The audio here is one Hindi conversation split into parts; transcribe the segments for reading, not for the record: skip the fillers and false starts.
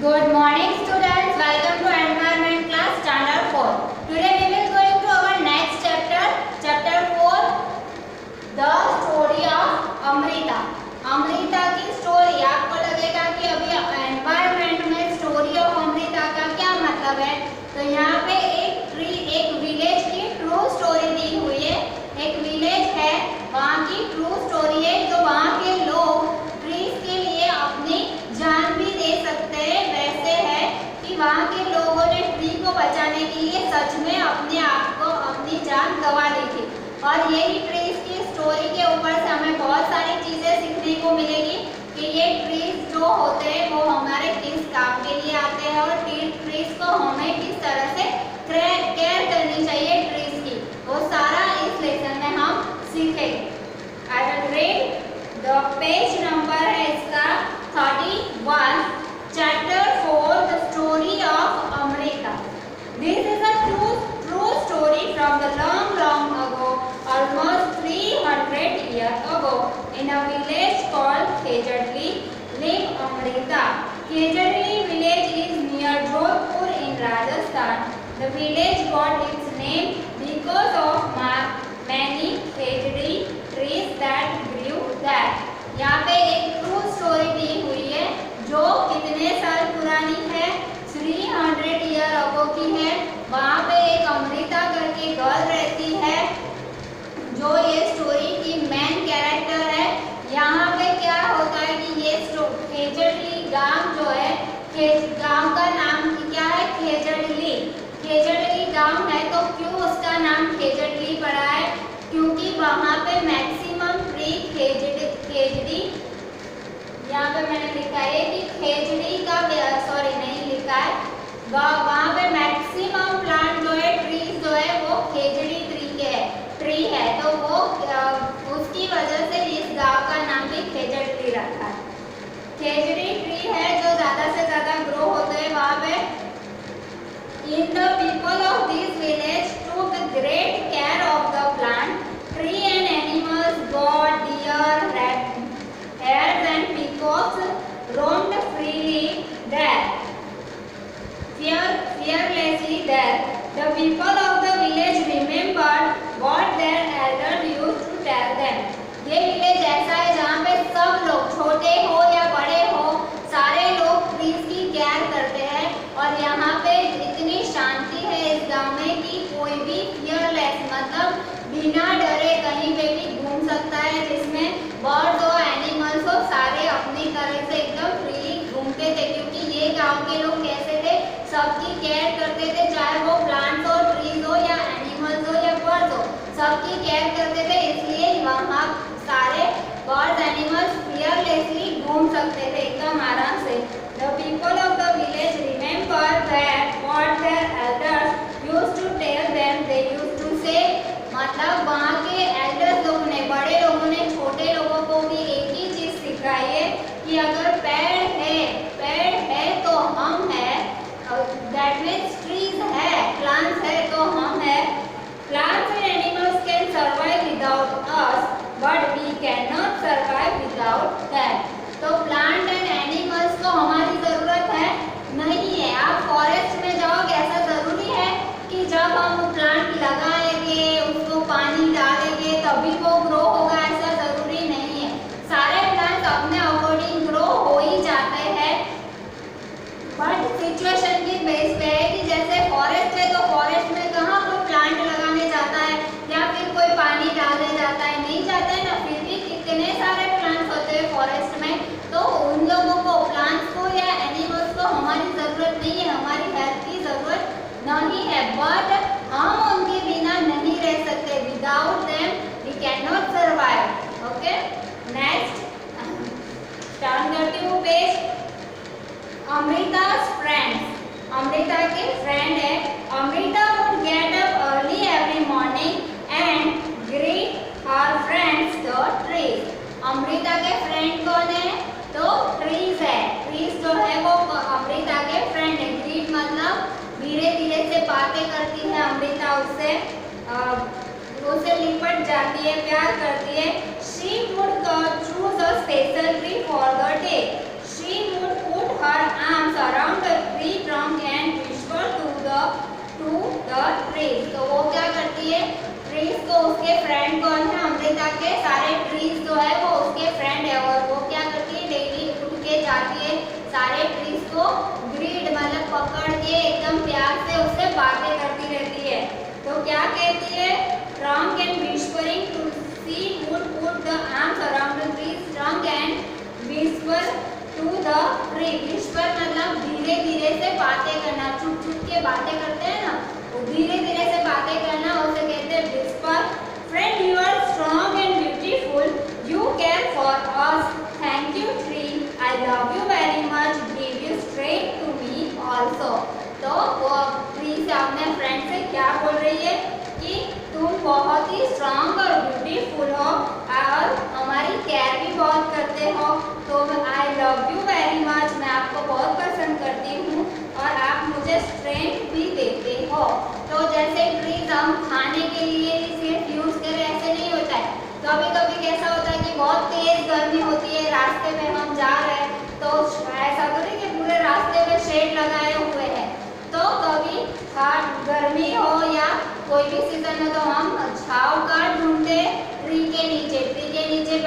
Good morning students, welcome to environment class standard 4. Today we will going to our next chapter, chapter 4, the story of Amrita. Amrita की स्टोरी। आपको लगेगा कि अभी एनवायरनमेंट में स्टोरी ऑफ अमृता का क्या मतलब है, तो यहाँ पे एक विलेज की ट्रू स्टोरी दी हुई है। एक विलेज है, वहाँ की ट्रू स्टोरी है, तो वहाँ के लोग ट्रीज के लिए अपनी जान भी दे सकते हैं। वैसे है कि वहाँ के लोगों ने ट्री को बचाने के लिए सच में अपने आप को अपनी जान गंवा दी थी। और यही ट्रीज की स्टोरी के ऊपर से हमें बहुत सारी चीजें सीखने को मिलेगी कि ये ट्रीज जो होते हैं वो हमारे किस काम के लिए आते हैं और ट्रीज को हमें किस तरह से केयर करनी चाहिए ट्रीज की, वो सारा इस लेसन में हम सीखेंगे। I will read the page number है इसका 31, chapter 4, the story of Amrita. This is a true story from the long ago, almost 300 years ago, in a village called Khejadli, lived Amrita. Khejadli village is near Jodhpur in Rajasthan. The village got its name because of many khejdi trees that grew there. यहाँ पे एक ट्रू स्टोरी दी हुई है जो कितने साल पुरानी है, 300 ईयर अगो की है। वहाँ पे एक अमृता करके गर्ल रहती है जो ये स्टोरी की मेन कैरेक्टर है। यहाँ पे क्या होता है कि ये खेजड़ली गांव जो है, गांव का नाम क्या है, खेजड़ली। खेजड़ली गांव है, तो क्यों उसका नाम खेजड़ली पड़ा है, क्योंकि वहाँ पे मैक्सिमम ट्री खेजड़ी, यहाँ पे मैंने लिखा है कि खेजड़ी का, सॉरी नहीं लिखा है, वहाँ पे मैक्सिमम प्लांट जो है, ट्रीज जो है वो खेजड़ी ट्री है, तो वो उसकी वजह से इस गांव का नाम भी खेजड़ी रखा है। खेजड़ी ट्री है जो ज्यादा से ज्यादा ग्रो होते हैं वहाँ पे। In the people of this village took great care of the plant, tree and animals, god, deer, hares and peacocks roamed freely there, fearlessly there. The people of the village remembered what their elders used to tell them. ये विलेज ऐसा है जहाँ पे सब लोग, छोटे हो या बड़े हो, सारे लोग ट्रीज की केयर करते हैं। और यहाँ पे इतनी शांति है इस गांव में कि कोई भी फियरलेस, मतलब बिना डरे कहीं पे भी घूम सकता है, जिसमें बर्ड्स हो, एनिमल्स हो, सारे अपनी तरह से एकदम फ्री घूमते थे। क्योंकि ये गांव के लोग कैसे थे, सबकी केयर करते थे, चाहे वो प्लांट्स हो, ट्रीज हो या एनिमल्स हो या बर्ड्स हो, सबकी केयर करते थे। इसलिए वहाँ सारे बर्ड्स एनिमल्स फियरलेसली घूम सकते थे एकदम आराम से। The people of the village remember that what their elders used to tell them. They used to say, मतलब वहाँ के एल्डर्स लोगों ने, बड़े लोगों ने छोटे लोगों को भी एक ही चीज सिखाई है कि अगर पेड़ है तो हम है, दैट मीन्स ट्रीज है, प्लांट्स है तो हम है। Plants and animals can survive without us, but we can not survive without them. तो प्लांट एंड एनिमल्स को हमारी जरूरत है नहीं है। आप फॉरेस्ट में जाओगे, ऐसा जरूरी है कि जब हम प्लांट लगाएंगे, उसको पानी डालेंगे तभी वो ग्रो होगा, ऐसा जरूरी नहीं है। सारे प्लांट्स अपने अकॉर्डिंग ग्रो हो ही जाते हैं, बट सिचुएशन की बेस पे है कि जैसे फॉरेस्ट है तो फॉरेस्ट में कहाँ कोई प्लांट लगाने जाता है या फिर कोई पानी डालने जाता है, नहीं जाता है ना। फिर भी कितने सारे प्लांट्स होते हैं फॉरेस्ट में, तो उन लोगों को, प्लांट्स को या एनिमल्स को हमारी जरूरत नहीं है, हमारी हेल्प की जरूरत नहीं है, बट हम उनके बिना नहीं रह सकते। Without them we can not survive. Okay, next turn करती हूँ पेज। अमृता's friends, अमृता के फ्रेंड है। Amrita would get up early every morning and greet her friends the trees. Amrita के फ्रेंड कौन है, तो ट्रीज है। ट्रीज जो है वो अमृता के फ्रेंड है। ग्रीट मतलब धीरे धीरे से बातें करती है अमृता, उससे लिपट जाती है, प्यार करती है। She would choose a special tree for the day. She would put her arms around उसके फ्रेंड कौन है, अमृता के सारे ट्रीज जो है वो उसके फ्रेंड है और वो क्या करती है, डेली उठ के जाती है सारे ट्रीज को ग्रीड मतलब पकड़ के एकदम प्यार से उससे बातें करती रहती है। तो क्या कहती है, trunk and whispering to she would put the arms around the tree, trunk and whisper to the tree. Whisper मतलब धीरे धीरे से बातें करना, चुप चुप के बातें करते हैं ना, वो धीरे धीरे से बातें करना, उसे कहते हैं whisper. Friend you are strong and beautiful, you care for us, thank you tree, I love you very much, give you strength to me also. तो वो ट्री से अपने फ्रेंड से क्या बोल रही है कि तुम बहुत ही स्ट्रॉन्ग और ब्यूटीफुल हो और हमारी केयर भी बहुत करते हो, तो आई लव यू वेरी मच, मैं आपको बहुत पसंद करती हूँ और आप मुझे स्ट्रेंथ भी देते हो। तो जैसे ट्रीज हम खाने के लिए सिर्फ यूज करें ऐसे नहीं होता है, कभी कभी कैसा होता है कि बहुत तेज गर्मी होती है, रास्ते में हम जा रहे हैं तो ऐसा तो नहीं कि पूरे रास्ते में शेड लगाए हुए हैं, तो कभी गर्मी हो या कोई भी सीजन हो तो हम छाव का ढूंढते ट्री के नीचे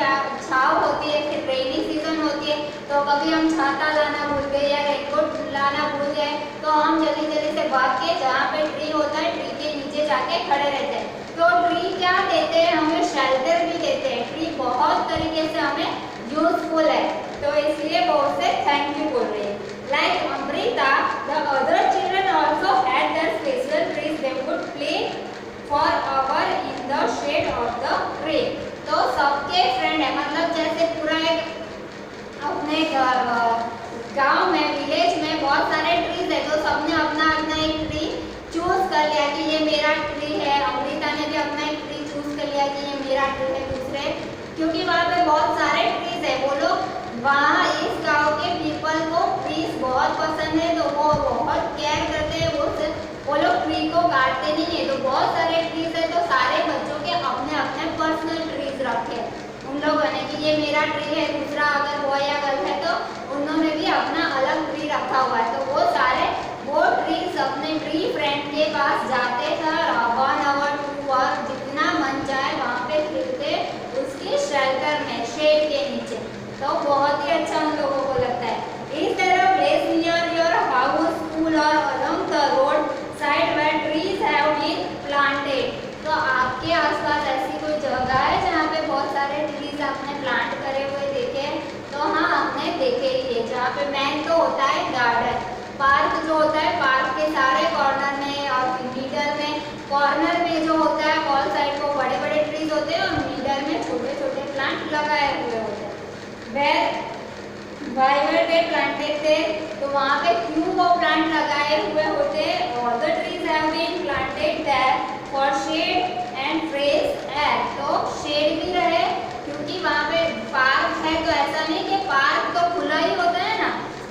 छाव होती है। फिर रेनी सीजन होती है तो कभी हम छाता लाना भूल गए या रेनकोट लाना भूल गए तो हम जल्दी जल्दी से भाग के जहाँ पे ट्री होता है ट्री के नीचे जाके खड़े रहते हैं। तो ट्री क्या देते हैं, हमें शेल्टर भी देते हैं। ट्री बहुत तरीके से हमें यूजफुल है, तो इसलिए वो उससे थैंक यू बोल रही है। Like Amrita, the other children also had their special trees. They would play for hour in the shade of the tree. तो सबके फ्रेंड है, मतलब जैसे पूरा एक अपने गांव में विलेज में बहुत सारे ट्रीज है, तो सबने अपना अपना एक ट्री चूज कर लिया कि ये मेरा ट्री है। अमृता ने भी अपना एक ट्री चूज कर लिया कि ये मेरा ट्री है। दूसरे क्योंकि वहाँ पे बहुत सारे ट्रीज है, वो लोग वहाँ इस गांव के पीपल को ट्रीज बहुत पसंद है, तो वो बहुत केयर करते हैं। वो लोग ट्री को काटते नहीं है, तो बहुत सारे ट्रीज है, तो सारे बच्चों के अपने अपने पर्सनल ट्रीज रखे उन लोगों ने कि ये मेरा ट्री है। दूसरा अगर बॉय या गर्ल है तो उन्होंने भी अपना अलग ट्री रखा हुआ है। तो वो सारे वो ट्रीज अपने ट्री फ्रेंड के पास जाते थे, 1 आवर 2 आवर जितना मन चाहे वहाँ पे खेलते उसकी शेल्टर में, शेड के नीचे। तो बहुत ही अच्छा उन लोगों को लगता है। इस तरह place near your house, school और along the road side where trees have been planted. तो आपके आसपास ऐसी कोई जगह है जहाँ पे बहुत सारे ट्रीज आपने प्लांट करे हुए देखे? तो हाँ, आपने देखे ही है। जहाँ पे मेन तो होता है गार्डन, पार्क जो होता है, पार्क के सारे कॉर्नर में और मिडल में, कॉर्नर में जो होता है वॉल साइड को बड़े बड़े ट्रीज होते हैं और मिडल में छोटे छोटे प्लांट लगाए हुए होते हैं। Why were they planted there? तो वहाँ पे क्यों वो प्लांट लगाए हुए होते हैं? All the trees have been planted there for shade and fresh air. तो शेड भी रहे, क्योंकि वहाँ पे पार्क है, तो ऐसा नहीं कि पार्क तो खुला ही होता है ना,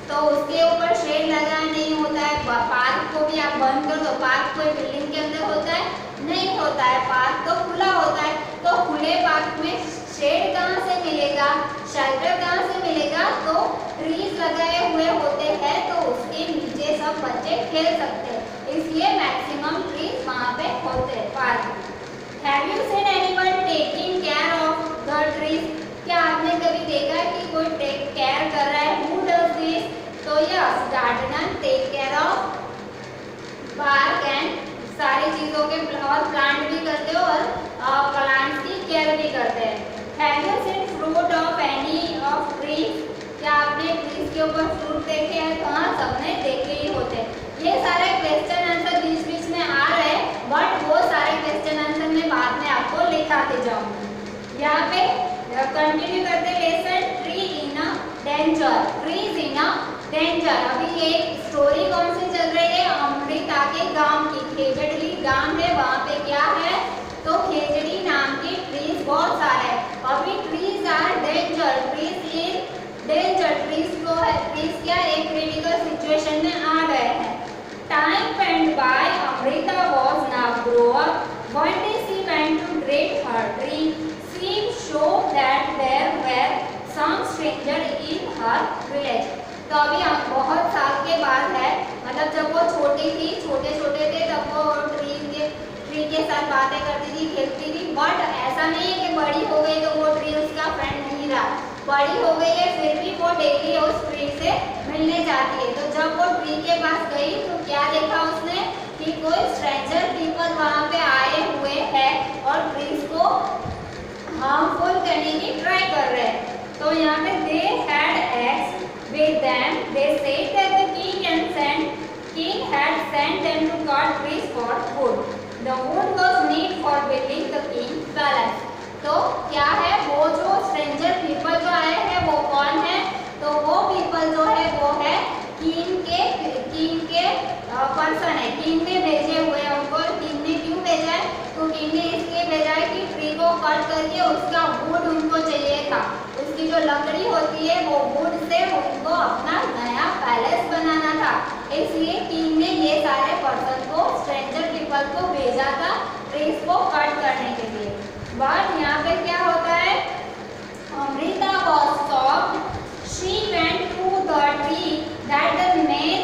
तो उसके ऊपर शेड लगा नहीं होता है। पार्क को भी आप बंद कर दो, पार्क कोई बिल्डिंग के अंदर होता है? नहीं होता है, पार्क तो खुला होता है। तो खुले पार्क में शेड कहाँ से मिलेगा, शेल्टर कहाँ से मिलेगा? तो ट्रीज लगाए हुए होते हैं, तो उसके नीचे सब बच्चे खेल सकते हैं, इसलिए मैक्सिमम ट्रीज वहाँ पे होते हैं पार्क में। Have you seen anyone taking care of the trees? क्या आपने कभी देखा है कि कोई टेक केयर कर रहा है? Who does this? तो yes, gardener take care of park and सारी चीजों के और प्लांट भी करते हो और प्लांट्स की केयर भी करते हैं। Have you seen fruit of any of trees? क्या आपने ट्रीज के ऊपर फ्रूट देखे हैं? तो हाँ, सबने देखे ही होते हैं। ये सारे क्वेश्चन आंसर बीच बीच में आ रहे हैं, बट वो सारे क्वेश्चन आंसर मैं बाद में आपको लिखाते जाऊंगी। यहाँ पे कंटिन्यू करते lesson, tree in a danger, trees in a danger. अभी एक स्टोरी कौन सी चल रही है? अमृता के गांव की। खेजड़ी गांव है, वहाँ पे क्या है? तो खेजड़ी नाम की ट्रीज बहुत सारे हैं। अभी trees are danger, trees in danger, trees को है, ट्रीज क्या एक क्रिटिकल सिचुएशन में आ गए हैं। Time went by, Amrita was now grow up, one day she went to great her tree, she show that there were some stranger in her village. तो अभी हम बहुत साल के बाद है, मतलब जब वो छोटी थी, छोटे छोटे थे, तब वो ट्री ट्री के साथ बातें करती थी, खेलती थी। बट ऐसा नहीं है कि बड़ी हो गई तो वो ट्री उसका फ्रेंड नहीं रहा, बड़ी हो गई है फिर भी वो डेली उस ट्री से मिलने जाती है। तो जब वो ट्री के पास गई तो क्या देखा उसने कि कोई स्ट्रेंजर पीपल वहाँ पे आए हुए हैं और ट्रीज को हार्मफुल करने की ट्राई कर रहे हैं। तो यहाँ पे they had x with them. They said that the king had sent them to cut trees for wood. The wood was needed for building the king's palace. तो क्या है, वो जो स्ट्रेंजर पीपल जो आए हैं वो कौन है? तो वो पीपल जो है वो है किंग के पर्सन है। किंग ने भेजे हुए हैं उनको। किंग ने क्यों भेजा है? तो किंग ने इसलिए भेजा है कि ट्री को कट करके उसका वुड उनको चाहिए था। उसकी जो लकड़ी होती है वो वुड से उनको अपना नया पैलेस बनाना था। इसलिए किंग ने ये सारे पर्सन को, स्ट्रेंजर पीपल को भेजा था ट्रीज को कट करने के लिए। बट यहाँ पे क्या होता है, Amrita was shocked. She went to the tree that the men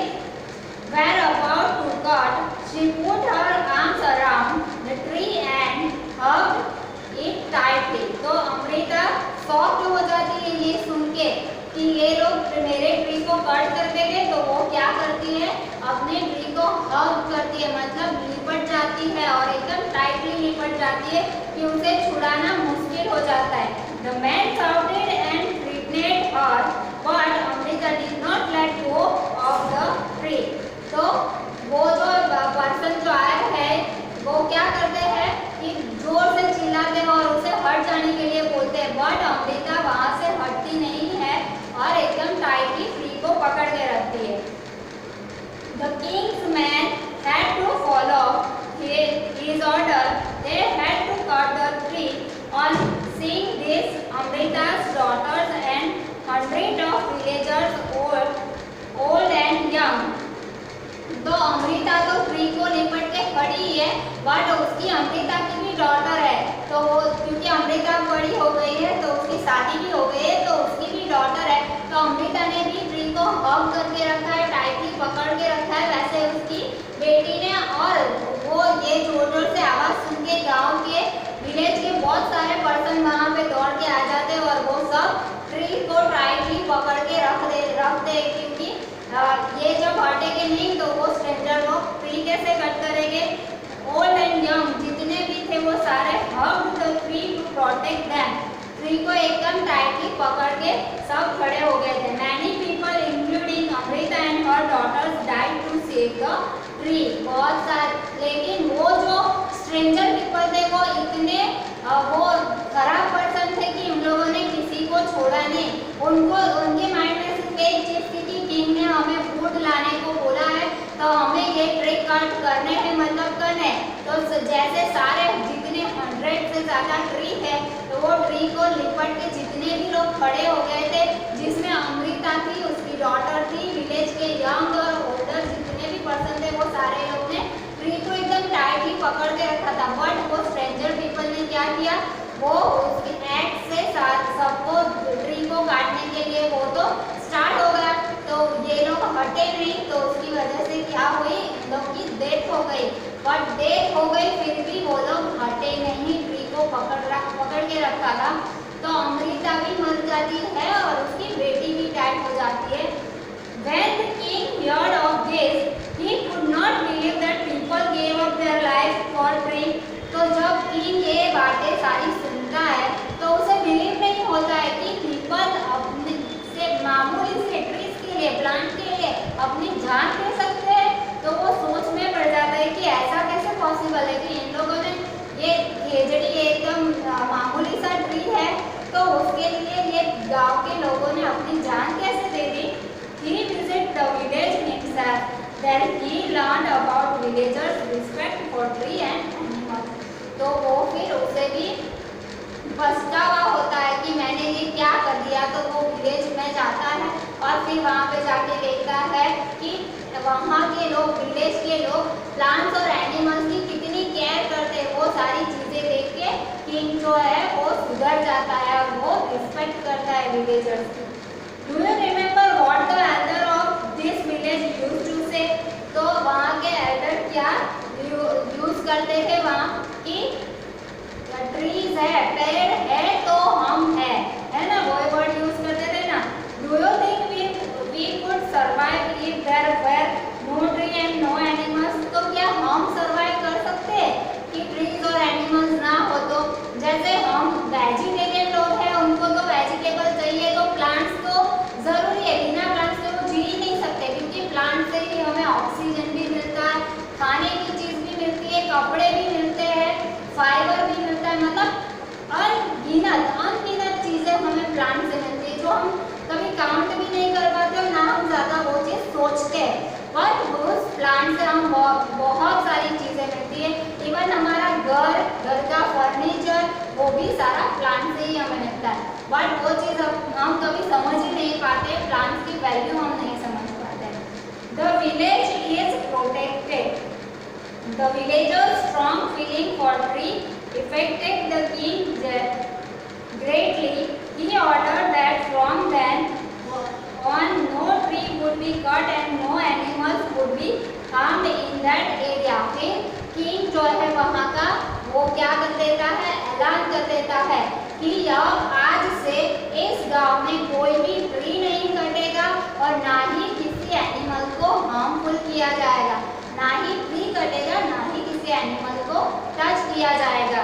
were about to cut. She put her arms around the tree and hugged it tightly. तो अमृता शॉक्ड हो जाती है ये सुन के कि ये लोग मेरे ट्री को कट कर देंगे। तो वो क्या करती है, अपने ट्री को हग करती है, मतलब लिपट जाती है और एकदम टाइटली लिपट जाती है कि उसे छुड़ाना मुश्किल हो जाता है। The man shouted and threatened her, but Amrita did not let go of the tree. तो वो जो पर्सन जो आया है वो क्या करते हैं कि जोर से चिल्लाते हैं और उसे हट जाने के लिए बोलते हैं। बट अमृता वहाँ से हटती नहीं है और एकदम टाइटली ट्री को पकड़ के रखती है। The king's men had to follow his order. They had to cut the tree. On seeing this, Amrita's daughters and hundreds of villagers, old and young. तो अमृता तो ट्री को लिपट के खड़ी है, बट उसकी अमृता की भी डॉटर है। तो वो क्योंकि अमृता बड़ी हो गई है तो उसकी शादी भी हो गई है, तो उसकी भी डॉटर है। तो अमृता ने भी ट्री को हग करके रखा है, टाइटली पकड़ के रखा है, वैसे उसकी बेटी ने। और वो ये जोर जोर से आवाज़ सुन के गाँव के, विलेज के बहुत सारे पर्सन वहाँ पे दौड़ के आ जाते और वो सब ट्री को टाइटली पकड़ के रखते क्योंकि ये जब हटेंगे नहीं तो वो स्ट्रेंजर लोग ट्री कैसे कट करेंगे। ओल्ड एंड यंग जितने भी थे वो सारे hugged the tree to protect them. Tree को एकदम टाइटली पकड़ के सब खड़े हो गए थे। Many people including Amrita and her daughters died to save the tree. बहुत सारे, लेकिन वो जो स्ट्रेंजर पीपल थे वो इतने वो खराब पर्सन थे कि उन लोगों ने किसी को छोड़ा नहीं। उनके माइंड में सिर्फ एक चीज थी कि किंग ने हमें वुड लाने को बोला है तो हमें ये ट्री कट करने हैं, मतलब करने। तो जैसे सारे जितने 100 से ज़्यादा ट्री है तो वो ट्री को लिपट के जितने भी लोग खड़े हो गए थे, जिसमें अमृता थी, उसकी डॉटर थी, विलेज के यंग और ओल्डर जितने भी पर्सन थे वो सारे लोग ने ट्री को एकदम टाइटली पकड़ के रखा था। बट वो स्ट्रेंजर पीपल ने क्या किया, वो उसके एक्ट से सबको ट्री को काटने के लिए वो तो स्टार्ट हो गया। तो ये लोग हटे नहीं तो उसकी वजह से क्या हुई, इन लोग की डेथ हो गई। बट डेथ हो गई फिर भी वो लोग हटे नहीं, ट्री को पकड़ के रखा था। तो अमृता भी मर जाती है और उसकी बेटी भी डेड हो जाती है। When the king heard of this, he could not believe that people gave up their life for tree. तो जब किंग ये बातें सारी सुनता है तो उसे बिलीव नहीं होता है कि पीपल अपने से मामूली से ट्रीज के लिए, प्लांट के लिए अपनी जान दे सकते हैं। तो वो सोच में पड़ जाता है कि ऐसा कैसे पॉसिबल है कि इन लोगों ने ये खेजड़ी एकदम मामूली सा ट्री है तो उसके लिए ये गांव के लोगों ने अपनी जान कैसे दे दी। He visited the village himself. There he learned about villagers' respect for tree and animals. तो वो फिर उसे भी पछतावा होता है कि मैंने ये क्या कर दिया। तो वो विलेज में जाता है और फिर वहाँ पे जाके देखता है कि वहाँ के लोग, विलेज के लोग प्लांट्स और एनिमल्स की कितनी केयर करते हैं। वो सारी चीज़ें देख के किंग जो है वो सुधर जाता है और वो रिस्पेक्ट करता है विलेजर्स की। Do you remember what the elder of this village used to say? तो वहाँ के एल्डर क्या यूज करते थे वहाँ कि ट्रीज है, पेड़ है तो हम है ना, वो वर्ड यूज करते थे ना। Do you think we could survive if there were no tree and no animals? तो क्या हम सर्वाइव कर सकते हैं कि ट्रीज और एनिमल्स ना हो तो? जैसे हम वेजिटेरियन लोग हैं, उनको तो वेजिटेबल चाहिए, तो प्लांट्स तो जरूरी है, बिना प्लांट्स के वो जी ही नहीं सकते, क्योंकि प्लांट से ही हमें ऑक्सीजन भी मिलता है, खाने की चीज भी मिलती है, कपड़े भी मिलते हैं, फाइबर भी मिलता है, मतलब अनगिनत चीजें हमें प्लांट से मिलती है, जो हम कभी काउंट भी नहीं कर पाते और ना हम ज्यादा वो चीज सोचते हैं, बट उस प्लांट से हम बहुत सारी चीजें मिलती है। इवन हमारा घर का फर्नीचर वो भी सारा प्लांट से ही हमें मिलता है, बट वो चीज हम कभी समझ ही नहीं पाते, प्लांट की वैल्यू हम नहीं समझ पाते। The village is protected. The villagers' strong feeling for tree affected the king greatly. He ordered that from then on no tree would be cut and no animals would be harmed in that area. फिर किंग जो है वहाँ का वो क्या कर देता है, ऐलान कर देता है कि अब आज से इस गांव में कोई भी ट्री नहीं कटेगा और ना ही किसी एनिमल को हार्मफुल किया जाएगा, ना ही ट्री कटेगा, ना ही किसी एनिमल को टच किया जाएगा।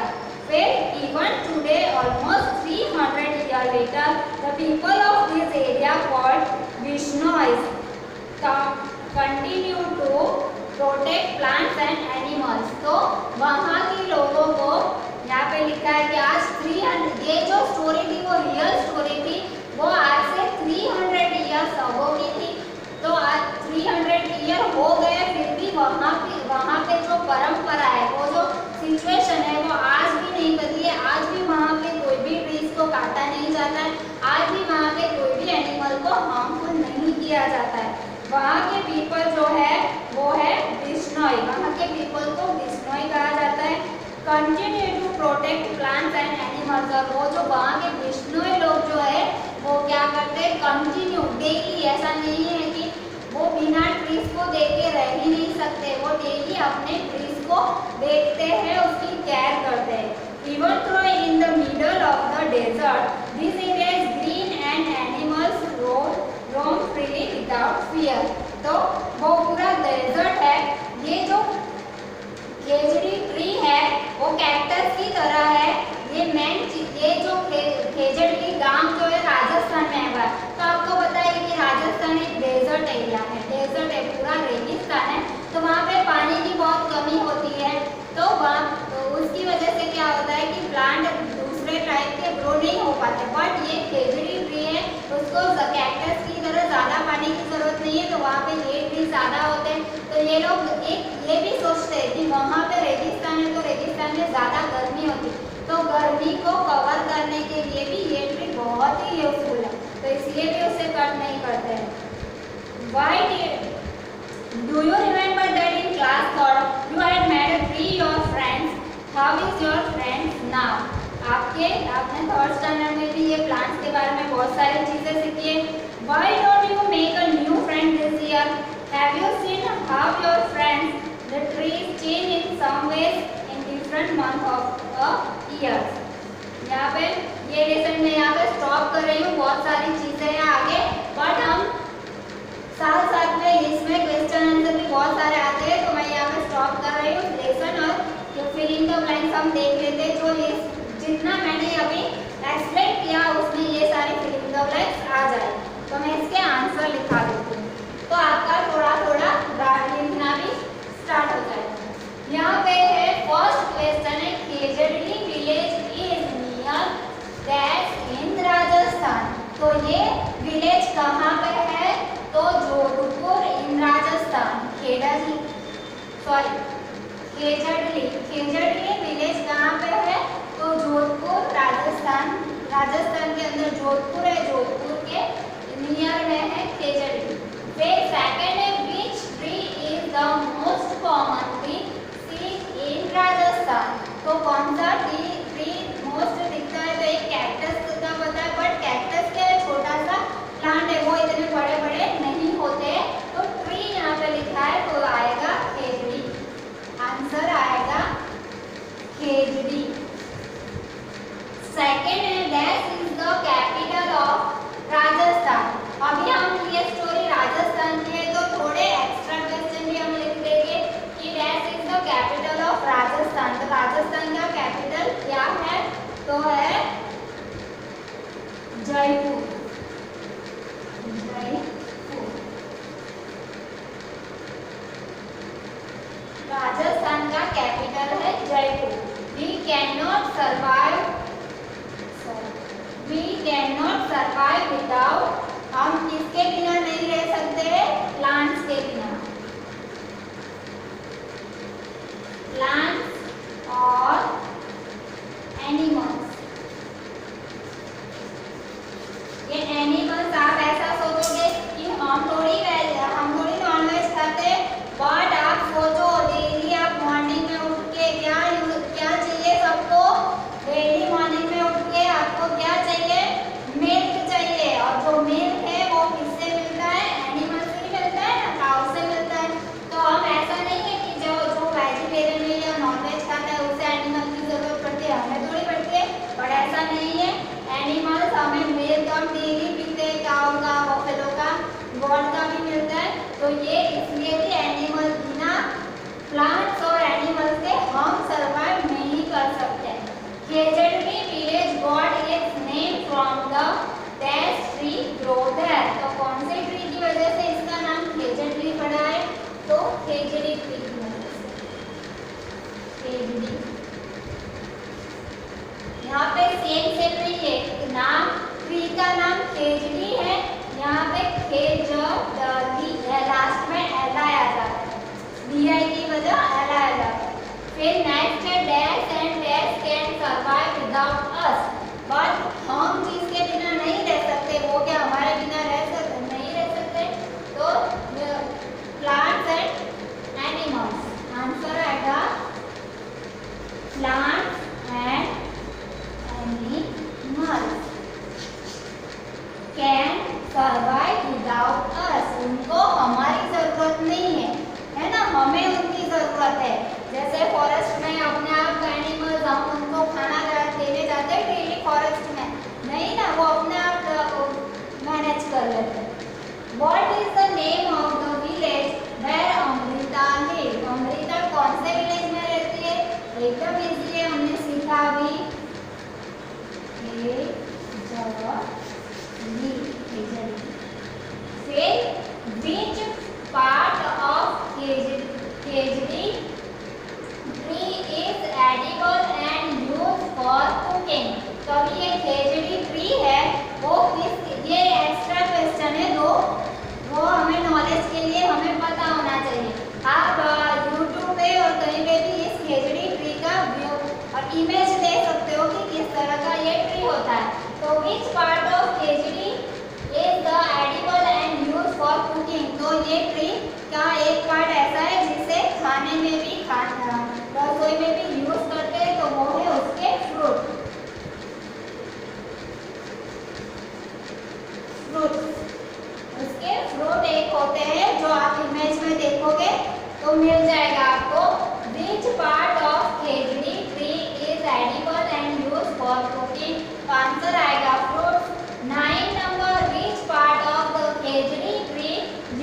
फिर even today almost 300 years later the people of this area called Vishnois continue to protect plants and animals। तो वहाँ के लोगों को यहाँ पे लिखा है कि आज 300, ये जो स्टोरी थी वो रियल स्टोरी थी, वो आज से 300 years अगो की थी। तो आज 300 year हो गए, फिर भी वहाँ पे जो परंपरा है, वो जो सिचुएशन है वो आज भी नहीं बदली है। आज भी वहाँ पे कोई भी ट्रीज को काटा नहीं जाता है, आज भी वहाँ पे कोई भी एनिमल को हार्मफुल नहीं किया जाता है। वहाँ के पीपल जो है वो है विश्नोई, वहाँ के पीपल को विश्नोई कहा जाता है। Continue to protect plants and animals. और वो जो वहाँ के विश्नोई लोग जो है वो क्या करते हैं, कंटिन्यू डेली, ऐसा नहीं है कि वो बिना ट्रीज को देख के रह ही नहीं सकते, वो डेली अपने ट्रीज को देखते हैं, उसकी केयर करते हैं। Even through in the middle of the desert this area is green and animals roam freely without fear. तो वो पूरा डेजर्ट है, ये जो खेजड़ी ट्री है वो कैक्टस की तरह है। ये जो खेजड़ी गांव जो है राजस्थान में है, तो आपको पता है कि राजस्थान एक डेजर्ट एरिया है, डेजर्ट है, पूरा रेगिस्तान है, तो वहाँ पे पानी की बहुत कमी होती है। तो उसकी वजह से क्या होता है कि प्लांट दूसरे टाइप के ग्रो नहीं हो पाते, बट ये खेजड़ी ट्री है, उसको कैक्टस की तरह ज़्यादा पानी की जरूरत नहीं है, तो वहाँ पे ये ट्री ज़्यादा होते हैं। तो ये लोग ये भी सोचते हैं कि वहाँ पे रेगिस्तान है, तो रेगिस्तान में ज़्यादा गर्मी होती है, तो गर्मी को कवर करने के लिए भी ये ट्री बहुत ही यूजफुल है, तो इसलिए भी उसे कट नहीं करते हैं। Why do you remember that in class third you had made a tree your friends? How is your friends now? आपने थर्ड स्टैंडर्ड में भी ये प्लांट्स के बारे में बहुत सारी चीजें सीखी है। Why don't you make a new friend this year? Have you seen how your friends the trees change in some ways in different month of a year? यहाँ पे ये लेसन में यहाँ पे स्टॉप कर रही हूँ, बहुत सारी चीजें हैं आगे, बट हम साथ में इसमें क्वेश्चन आंसर भी बहुत सारे आते हैं, तो मैं यहाँ पे स्टॉप कर रही हूँ लेसन, और फिलिंग द ब्लैंक्स हम देख लेते हैं। जो जितना मैंने अभी एक्सप्लेन किया उसमें ये सारी फिलिंग द ब्लैंक्स आ जाए, तो मैं इसके आंसर लिखा देती हूँ, तो आपका थोड़ा लिखना भी स्टार्ट हो जाएगा। यहाँ पे है फर्स्ट क्वेश्चन है, Khejri village is near that in Rajasthan. तो ये विलेज कहाँ पे है, तो जोधपुर इन राजस्थान। खेजड़ी विलेज कहाँ पे है, तो जोधपुर राजस्थान, राजस्थान के अंदर जोधपुर है, जोधपुर के नियर में है खेजड़ी। फिर सेकंड है विच tree is the most common tree scene in Rajasthan. तो कौन सा ट्री मोस्ट दिखता है, तो एक कैक्टस का पता है, बट कैक्टस क्या है, छोटा सा प्लांट है, वो इतने बड़े बड़े नहीं होते, तो ट्री यहाँ पे लिखा है, तो आएगा खेजड़ी, आंसर आएगा जयपुर। राजस्थान का कैपिटल है Jaipur. We cannot survive without, हम किसके बिना नहीं रह सकते? प्लांट्स के बिना। प्लांट्स और एनिमल्स। ये एनिमल्स आप ऐसा सोचोगे कि हम थोड़ी नॉनवेज खाते, बट आप सोचो डेली आप मॉर्निंग में उठ के क्या चाहिए सबको? डेली मॉर्निंग में उठ के आपको क्या चाहिए? मिल्क चाहिए। और जो मिल्क है वो किससे मिलता है? एनिमल से ही मिलता है ना, काउ से मिलता है। तो हम ऐसा नहीं है कि जो वेजिटेरियन है या नॉनवेज खाता है उसे एनिमल की जरूरत पड़ती है, हमें थोड़ी पड़ती है। बट ऐसा नहीं है, एनिमल्स हमें मिल्क हम डेली पीते हैं, काउ का, बफेलो का, गॉड का भी मिलता है। तो ये इसलिए कि एनिमल बिना प्लांट्स और एनिमल्स के हम सर्वाइव नहीं कर सकते। Khejri village got its name from the dash tree grow there. तो कौन से ट्री की वजह से इसका नाम खेजड़ी पड़ा है? तो खेजड़ी ट्री की वजह से। खेजड़ी यहाँ पे सेम नहीं है, नाम ट्री का नाम खेजड़ी है। यहाँ पे खेजड़ी है, लास्ट में एला आ जाता है, डीआई की वजह एला आ जाता है। फिर नेक्स्ट है dash and dash can survive without us. But हम जिसके बिना नहीं रह सकते, वो क्या हमारे बिना नहीं रह सकते? तो प्लांट्स एंड एनिमल्स। आंसर आएगा plants and animals can survive without अस। उनको हमारी जरूरत नहीं है ना, हमें उनकी जरूरत है। जैसे फॉरेस्ट में अपने आप एनिमल्स हम उनको खाना देने जाते हैं डेली, फॉरेस्ट में नहीं ना, वो अपने आप मैनेज कर लेते हैं। What is the name of the village where Amrita lives? Amrita कौन से विलेज में रहती है? एकदम इजीली हमने सीखा अभी। फिर which part of Khejri tree is edible and used for cooking. तो अभी ये खेजड़ी ट्री है, वो किस, ये एक्स्ट्रा क्वेश्चन है, वो हमें नॉलेज के लिए हमें पता होना चाहिए। आप YouTube पे और कहीं पे भी इस खेजड़ी ट्री का व्यू और इमेज देख सकते हो कि किस तरह का ये ट्री होता है। तो which part of Khejri is the edible and used for cooking. तो ये ट्री का एक पार्ट ऐसा है जिसे खाने में भी, रसोई में भी यूज करते हैं, तो वो है उसके फ्रूट। उसके फ्रूट एक होते हैं जो आप इमेज में देखोगे तो मिल जाएगा आपको। Which part of Khejri tree is edible and used for cooking? तो आंसर आएगा fruit. 9 number, which part of the Khejri tree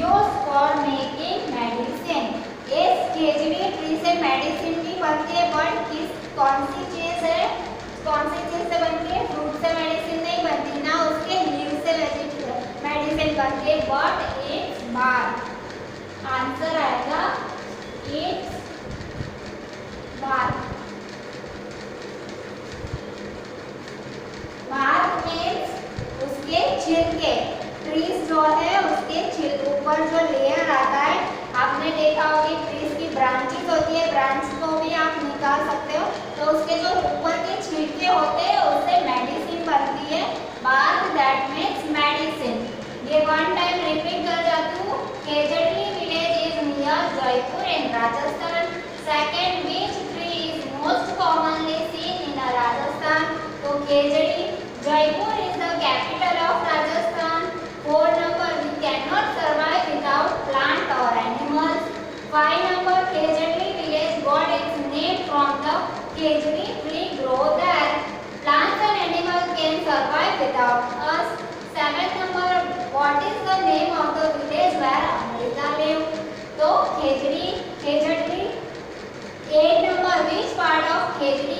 used for making medicine? इस खेजड़ी ट्री से मेडिसिन भी बनती है, बट कौन सी चीज है, कौन सी चीज से बनती है? फ्रूट से मेडिसिन नहीं बनती, ना उसके लीव से मेडिसिन बनती है, बट इट्स बार्क। आंसर आएगा इट्स बार्क। बार्क मीन्स उसके छिलके। ट्रीज जो है उसके ऊपर जो लेयर आता है, आपने देखा होगी ट्रीज की ब्रांचेस होती है, ब्रांच को भी आप निकाल सकते हो। तो उसके जो ऊपर के छिलके होते हैं उससे मेडिसिन बनती है। Bark that means medicine. ये वन टाइम रिपीट कर जाती हूँ। Khejri village is near Jaipur in Rajasthan. Second, which tree is most commonly seen in Rajasthan? तो Khejri. Jaipur is the capital of Rajasthan. 4 number, we can not survive without plant और animals. 5 number, Khejri village got its name from the Khejri tree grow there. Plants and animals can survive without us. 7th number, what is the name of the village where Amrita lives? तो खेजड़ी। 8 number, which part of Khejri